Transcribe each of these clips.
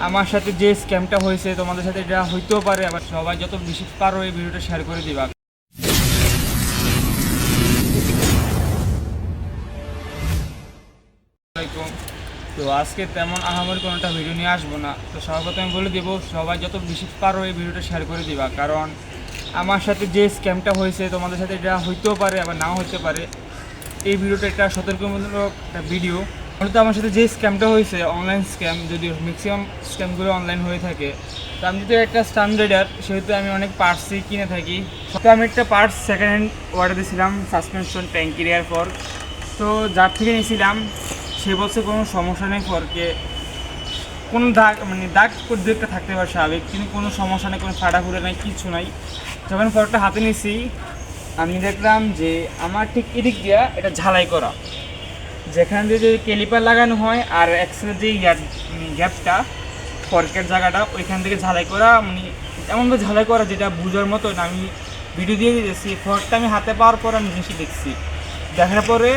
আমার সাথে যে স্ক্যামটা হয়েছে তোমাদের সাথে এটা হইতেও পারে, আবার সবাই যত বেশি পারো এই ভিডিওটা শেয়ার করে দিবা। তো আজকে তেমন আহামরি কোনো একটা ভিডিও নিয়ে আসবো না। তো সর্বপ্রথম আমি বলে দেবো, সবাই যত বেশি পারো এই ভিডিওটা শেয়ার করে দিবা, কারণ আমার সাথে যে স্ক্যামটা হয়েছে তোমাদের সাথে এটা হইতেও পারে আবার নাও হতে পারে। এই ভিডিওটা একটা সতর্কমূলক একটা ভিডিও। মূলত আমার সাথে যে স্ক্যামটা হয়েছে অনলাইন স্ক্যাম, যদিও ম্যাক্সিমাম স্ক্যামগুলো অনলাইন হয়ে থাকে। তো আমি যেহেতু একটা স্ট্যান্ডার্ডার, সেহেতু আমি অনেক পার্টসই কিনে থাকি। তো আমি একটা পার্টস সেকেন্ড হ্যান্ড অর্ডার দিয়েছিলাম, সাসপেনশন ট্যাঙ্কি এর পর। তো যার থেকে নিয়েছিলাম সে বলছে কোনো সমস্যা নেই, ফরকে কোনো দাগ দাগ দু একটা থাকতে পারে স্বাভাবিক, কিন্তু কোনো সমস্যা নেই, কোনো ফাটাফুটা নাই, কিছু নাই। যখন ফরকটা হাতে নিয়েছি আমি দেখলাম যে আমার ঠিক এদিক দিয়া এটা ঝালাই করা, যেখান দিয়ে যে ক্যালিপার লাগানো হয় আর এক্সেলের যে গ্যাপটা ফরকের জায়গাটা ওইখান থেকে ঝালাই করা, এমনভাবে ঝালাই করা যেটা বুঝার মতো না। আমি ভিডিও দিয়ে দিয়েছি, ফরকটা আমি হাতে পাওয়ার পর আমি জিনিসটা দেখছি। দেখার পরে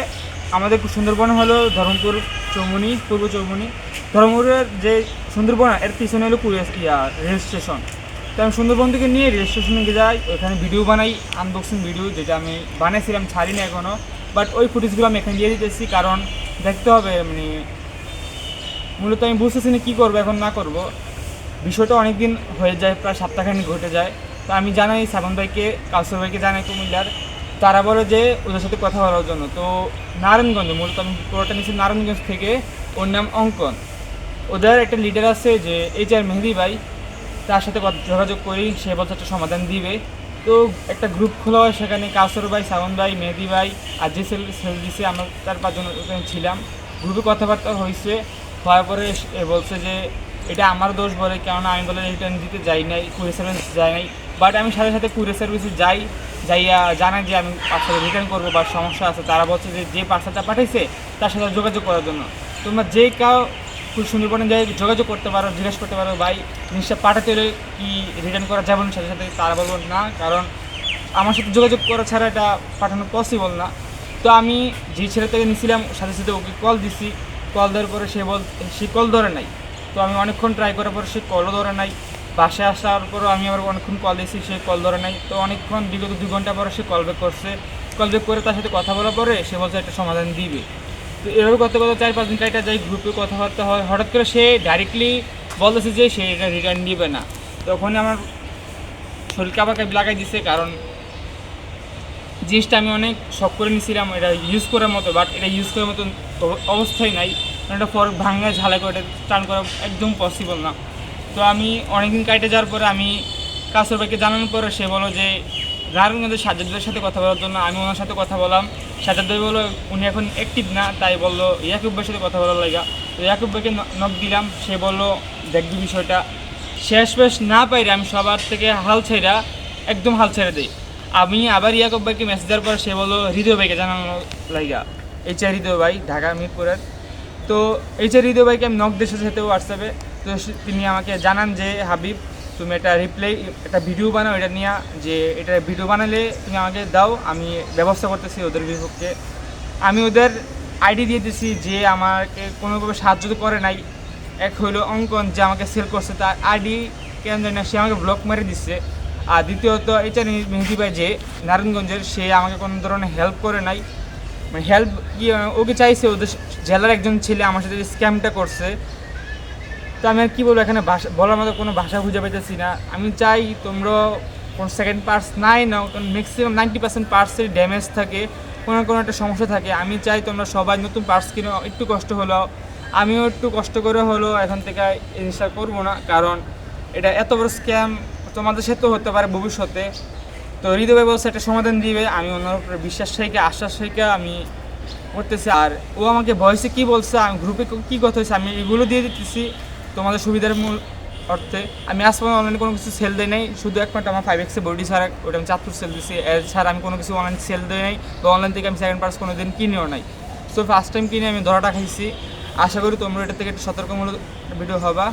আমাদের সুন্দরবন হলো ধর্মপুর চৌমুনি, পূর্ব চৌমুনি। ধর্মপুরের যে সুন্দরবন এর পিছনে হলো রেল স্টেশন। তো আমি সুন্দরবন থেকে নিয়ে রেল স্টেশনে যাই, ওইখানে ভিডিও বানাই, আনবক্সিং ভিডিও, যেটা আমি বানাইছিলাম, ছাড়িনি এখনও। বাট ওই ফুটেজগুলো আমি এখানে দিয়ে দিতেছি, কারণ দেখতে হবে মূলত আমি বুঝতেছি না কী করবো এখন না করব। বিষয়টা অনেক দিন হয়ে যায়, প্রায় সপ্তাহখানি ঘটে যায়। তো আমি জানাই সাবন ভাইকে, কাউসার ভাইকে জানাই কুমিল্লার। তারা বলে যে ওদের সাথে কথা বলার জন্য। তো নারায়ণগঞ্জ, মূলত আমি পুরোটা নিচ্ছি নারায়ণগঞ্জ থেকে। ওর নাম অঙ্কন। ওদের একটা লিডার আছে যে HR মেহেদি ভাই, তার সাথে যোগাযোগ করি, সে বলছে একটা সমাধান দিবে। তো একটা গ্রুপ খোলা হয়, সেখানে কাউসার ভাই, সাবন ভাই, মেহেদি ভাই আর যে সেল দিছে আমরা 4-5 জন ওখানে ছিলাম। গ্রুপে কথাবার্তা হয়েছে, হওয়ার পরে বলছে যে এটা আমার দোষ বলে, কেননা আমি বলে রিটার্ন দিতে যাই নাই, কুরিয়ার সার্ভিস যাই নাই। বাট আমি সাথে সাথে কুরিয়ার সার্ভিসে যাইয়া জানাই যে আমি পার্সেল রিটার্ন করবো বা সমস্যা আছে। তারা বলছে যে পার্সেলটা পাঠাইছে তার সাথে যোগাযোগ করার জন্য। তোমরা যে কাউ সুন্দরবনে যাই যোগাযোগ করতে পারো, জিজ্ঞেস করতে পারো ভাই জিনিসটা পাঠাতে হলে কি রিটার্ন করা যাবে না, সাথে সাথে তারা বলবো না, কারণ আমার সাথে যোগাযোগ করা ছাড়া এটা পাঠানো পসিবল না। তো আমি যে ছেলে থেকে নিয়েছিলাম সাথে সাথে ওকে কল দিছি। কল দেওয়ার পরে সে কল ধরে নাই। তো আমি অনেকক্ষণ ট্রাই করার পর সে কলও ধরে নাই। বাসায় আসার পরও আমি আবার অনেকক্ষণ কল দিয়েছি, সে কল ধরে নাই। তো অনেকক্ষণ বিগত 2 ঘন্টা পরে সে কল ব্যাক করছে। কল ব্যাক করে তার সাথে কথা বলার পরে সে বলছে একটা সমাধান দিবে। তো এভাবে কত 4-5 দিন কাইটা যাই, গ্রুপে কথাবার্তা হয়। হঠাৎ করে সে ডাইরেক্টলি বলতেছে যে সে এটা রিটার্ন দিবে না। তখনই আমার শরীর কাঁপাকে লাগাই দিছে, কারণ জিনিসটা আমি অনেক শখ করে নিয়েছিলাম এটা ইউজ করার মতো, বাট এটা ইউজ করার মতো অবস্থায় নাই। কারণ এটা ফরক ভাঙা ঝালাই করে এটা টার্ন করা একদম পসিবল না। তো আমি অনেকদিন কাটে যাওয়ার পরে আমি কাউসার ভাইকে জানানোর পরে সে বলো যে নারায়ণগঞ্জের সাজ্জাদের সাথে কথা বলার জন্য। আমি ওনার সাথে কথা বললাম। সাজ্জাদ ভাই বললো উনি এখন অ্যাক্টিভ না, তাই বললো ইয়াকুব ভাইয়ের সাথে কথা বলার লাগা। তো ইয়াকুব ভাইকে নক দিলাম, সে বললো দেখবি বিষয়টা। শেষ না পাইরে আমি সবার থেকে একদম হাল ছেড়ে দিই। আমি আবার ইয়াকুব ভাইকে মেসেজ দেওয়ার পর সে বললো হৃদয় ভাইকে জানানো লাগা, HR হৃদয় ভাই, ঢাকা মিরপুরের। তো HR হৃদয় ভাইকে আমি নক দিয়ে সাথে হোয়াটসঅ্যাপে। তো তিনি আমাকে জানান যে হাবিব তুমি একটা ভিডিও বানাও, এটা নিয়ে যে এটা ভিডিও বানালে তুমি আমাকে দাও, আমি ব্যবস্থা করতেছি ওদের বিপক্ষে। আমি ওদের ID দিয়ে দিছি, যে আমাকে কোনোভাবে সাহায্য করে নাই। এক হইলো অঙ্কন, যে আমাকে সেল করছে, তার ID কেন জানি না সে আমাকে ব্লক মেরে দিচ্ছে। আর দ্বিতীয়ত HR মেহেদি ভাই যে নারায়ণগঞ্জের, সে আমাকে কোনো ধরনের হেল্প করে নাই। হেল্প কি ওকে চাইছে, ওদের জেলার একজন ছেলে আমার সাথে স্ক্যামটা করছে। তো আমি আর কী বলবো, এখানে বলার মতো কোনো ভাষা খুঁজে পাইতেছি না। আমি চাই তোমরা কোনো সেকেন্ড পার্টস নাই নাও, কারণ ম্যাক্সিমাম 90% পার্টসের ড্যামেজ থাকে, কোনো একটা সমস্যা থাকে। আমি চাই তোমরা সবাই নতুন পার্টস কিনো, একটু কষ্ট হলেও। আমিও একটু কষ্ট করে হলেও এখন থেকে এই জিনিসটা করবো না, কারণ এটা এত বড় স্ক্যাম তোমাদের সাথেও হতে পারে ভবিষ্যতে। তো হৃদয় বলছে একটা সমাধান দিবে, আমি ওনার উপরে বিশ্বাস থেকে আশ্বাস থেকে আমি করতেছি। আর ও আমাকে ভয়েসে কী বলছে, আমি গ্রুপে কী কথা হয়েছে, আমি এগুলো দিয়ে দিতেছি তোমাদের সুবিধার মূল অর্থে। আমি আজ পর্যন্ত অনলাইনে কোনো কিছু সেল দেয় নাই, শুধু একমাত্র আমার 5X বডি ছাড়া, ওটা আমি চাঁদপুর সেল দিচ্ছি। এর ছাড়া আমি কোনো কিছু অনলাইন সেল দেয় নাই, বা অনলাইন থেকে আমি সেকেন্ড পার্টস কোনো দিন কিনেও নাই। সো ফার্স্ট টাইম কিনে আমি ধরাটা খাইছি। আশা করি তোমরা এটা থেকে একটা সতর্কমূলক ভিডিও হবা।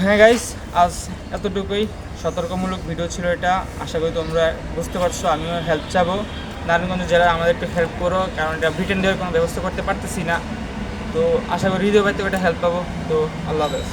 হ্যাঁ গাইস, আজ এতটুকুই সতর্কমূলক ভিডিও ছিল এটা। আশা করি তোমরা বুঝতে পারছো, আমিও হেল্প চাবো। নারায়ণগঞ্জ যারা আমাদের একটু হেল্প করো, কারণ এটা ব্রিটেন দেওয়ার কোনো ব্যবস্থা করতে পারতেছি না। তো আশা করি হৃদয় ভাই থেকে একটা হেল্প পাবো। তো আল্লাহ হাফেজ।